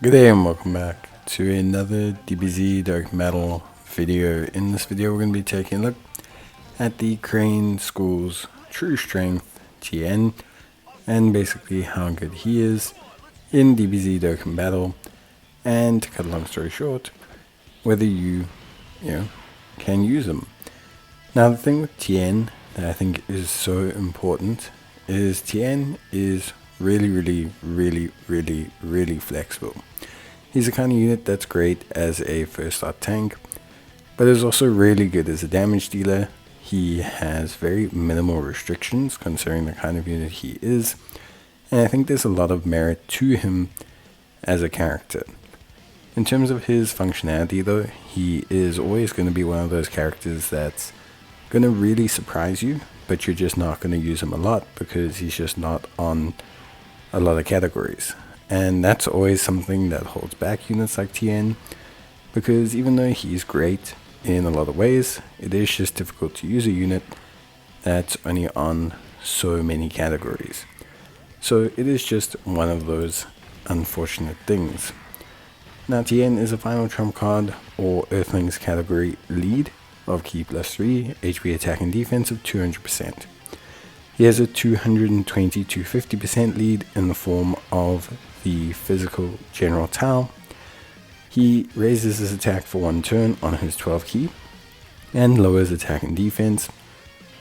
Good day and welcome back to another DBZ Dokkan video. In this video we're going to be taking a look at the Crane School's True Strength Tien and basically how good he is in DBZ Dokkan Battle, and to cut a long story short, whether you can use him. Now the thing with Tien that I think is so important is Tien is really flexible. He's the kind of unit that's great as a first slot tank, but is also really good as a damage dealer. He has very minimal restrictions considering the kind of unit he is, and I think there's a lot of merit to him as a character. In terms of his functionality though, he is always going to be one of those characters that's going to really surprise you, but you're just not going to use him a lot because he's just not on a lot of categories. And that's always something that holds back units like Tien, because even though he's great in a lot of ways, it is just difficult to use a unit that's only on so many categories. So it is just one of those unfortunate things. Now Tien is a final trump card or Earthlings category lead of Ki +3, HP attack and defense of 200%. He has a 220 to 50% lead in the form of the physical General Tao. He raises his attack for 1 turn on his 12 key and lowers attack and defense.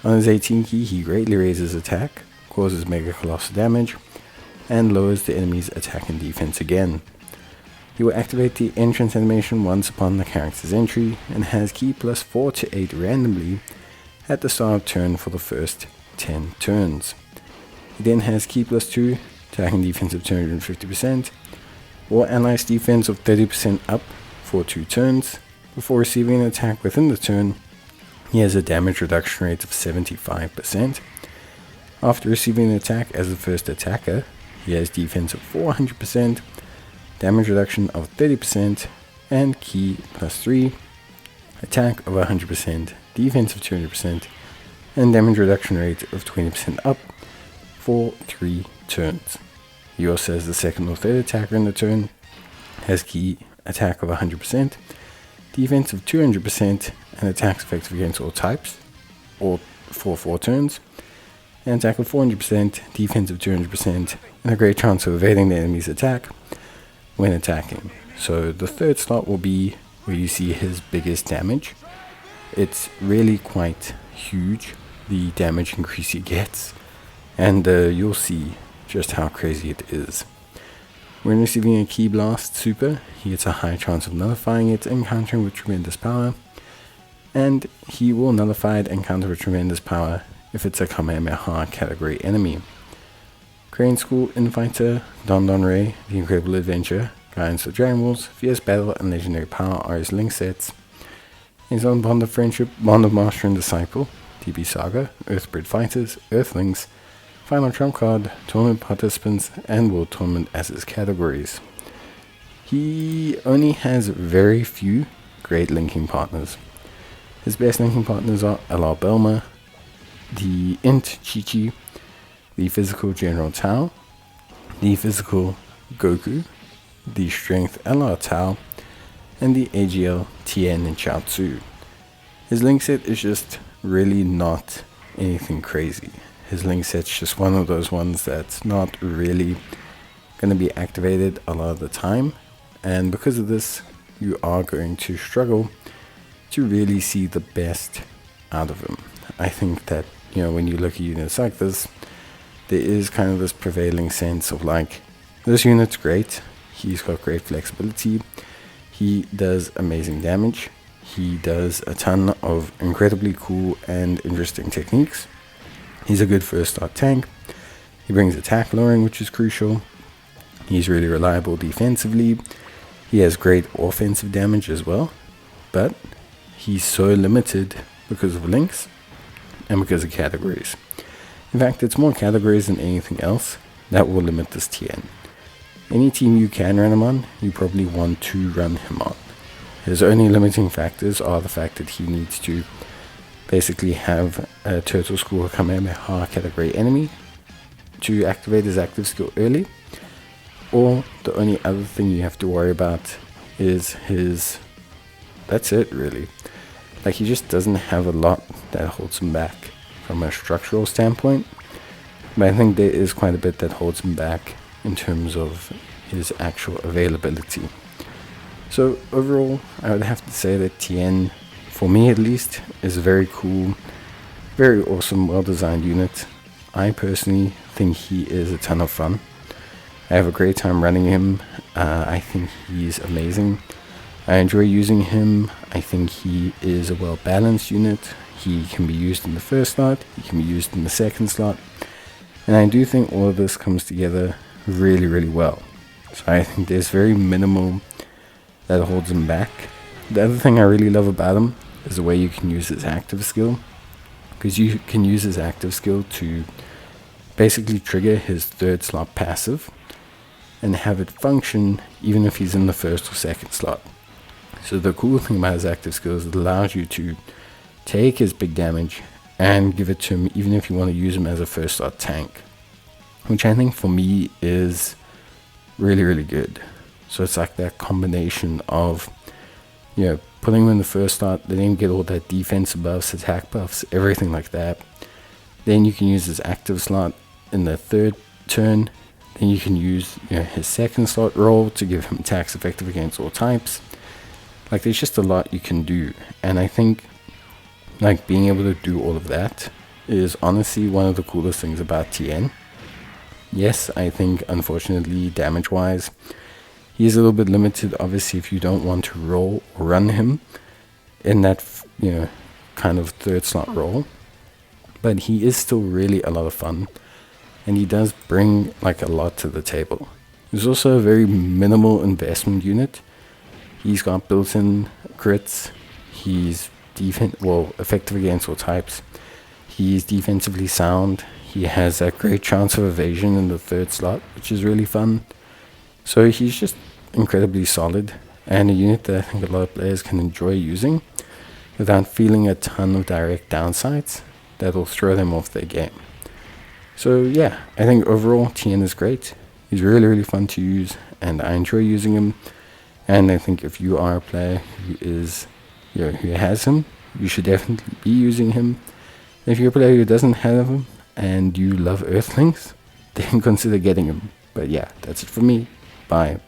On his 18 key he greatly raises attack, causes mega colossal damage, and lowers the enemy's attack and defense again. He will activate the entrance animation once upon the character's entry and has Ki +4 to 8 randomly at the start of turn for the first 10 turns. He then has Ki +2, attack and defense of 250%, or allies defense of 30% up for 2 turns. Before receiving an attack within the turn, he has a damage reduction rate of 75%. After receiving an attack as the first attacker, he has defense of 400%, damage reduction of 30%, and Ki +3, attack of 100%, defense of 200%, and damage reduction rate of 20% up for 3 turns. He also has the second or third attacker in the turn, has Ki attack of 100%, defense of 200%, and attacks effective against all types, or for 4 turns, and attack of 400%, defense of 200%, and a great chance of evading the enemy's attack when attacking. So the third slot will be where you see his biggest damage. It's really quite huge, the damage increase he gets, and you'll see just how crazy it is. When receiving a Ki Blast super, he gets a high chance of nullifying it and countering with tremendous power, and he will nullify it and counter with tremendous power if it's a Kamehameha category enemy. Crane School Infighter, Don Ray, The Incredible Adventure, Guidance of Dragon Balls, Fierce Battle, and Legendary Power are his link sets. His own Bond of Friendship, Bond of Master and Disciple, DB Saga, Earthbred Fighters, Earthlings, Final Trump Card, Tournament Participants, and World Tournament as his categories. He only has very few great linking partners. His best linking partners are LR Belma, the Int Chi-Chi, the physical General Tao, the physical Goku, the strength LR Tao, and the AGL Tien and Chaozu. His link set is just really not anything crazy. His link set's just one of those ones that's not really going to be activated a lot of the time, and because of this you are going to struggle to really see the best out of him. I think that when you look at units like this, there is kind of this prevailing sense of like, this unit's great, he's got great flexibility, he does amazing damage, he does a ton of incredibly cool and interesting techniques, he's a good first start tank, he brings attack lowering, which is crucial, he's really reliable defensively, he has great offensive damage as well, but he's so limited because of links and because of categories. In fact, it's more categories than anything else that will limit this Tien. Any team you can run him on, you probably want to run him on. His only limiting factors are the fact that he needs to basically have a Turtle School Kamehameha category enemy to activate his active skill early, Or the only other thing you have to worry about is his, that's it really. Like, he just doesn't have a lot that holds him back from a structural standpoint, but I think there is quite a bit that holds him back in terms of his actual availability. So overall, I would have to say that Tien, for me at least, is a very cool, very awesome, well-designed unit. I personally think he is a ton of fun. I have a great time running him. I think he's amazing. I enjoy using him. I think he is a well-balanced unit. He can be used in the first slot, he can be used in the second slot, and I do think all of this comes together really, really well. So I think there's very minimal that holds him back. The other thing I really love about him is the way you can use his active skill, because you can use his active skill to basically trigger his third slot passive and have it function even if he's in the first or second slot. So the cool thing about his active skill is it allows you to take his big damage and give it to him even if you want to use him as a first slot tank, which I think for me is really, really good. So it's like that combination of, you know, putting him in the first slot, then you get all that defense buffs, attack buffs, everything like that. Then you can use his active slot in the third turn. Then you can use, you know, his second slot role to give him attacks effective against all types. Like, there's just a lot you can do, and I think like being able to do all of that is honestly one of the coolest things about Tien. Yes, I think unfortunately damage wise he's a little bit limited, obviously, if you don't want to roll or run him in that, you know, kind of third slot role. But he is still really a lot of fun, and he does bring like a lot to the table. He's also a very minimal investment unit. He's got built-in crits. He's effective against all types. He's defensively sound. He has a great chance of evasion in the third slot, which is really fun. So he's just incredibly solid, and a unit that I think a lot of players can enjoy using without feeling a ton of direct downsides that will throw them off their game. So yeah, I think overall Tien is great. He's really, really fun to use, and I enjoy using him. And I think if you are a player who is, you know, who has him, you should definitely be using him. If you're a player who doesn't have him and you love Earthlings, then consider getting him. But yeah, that's it for me. Bye.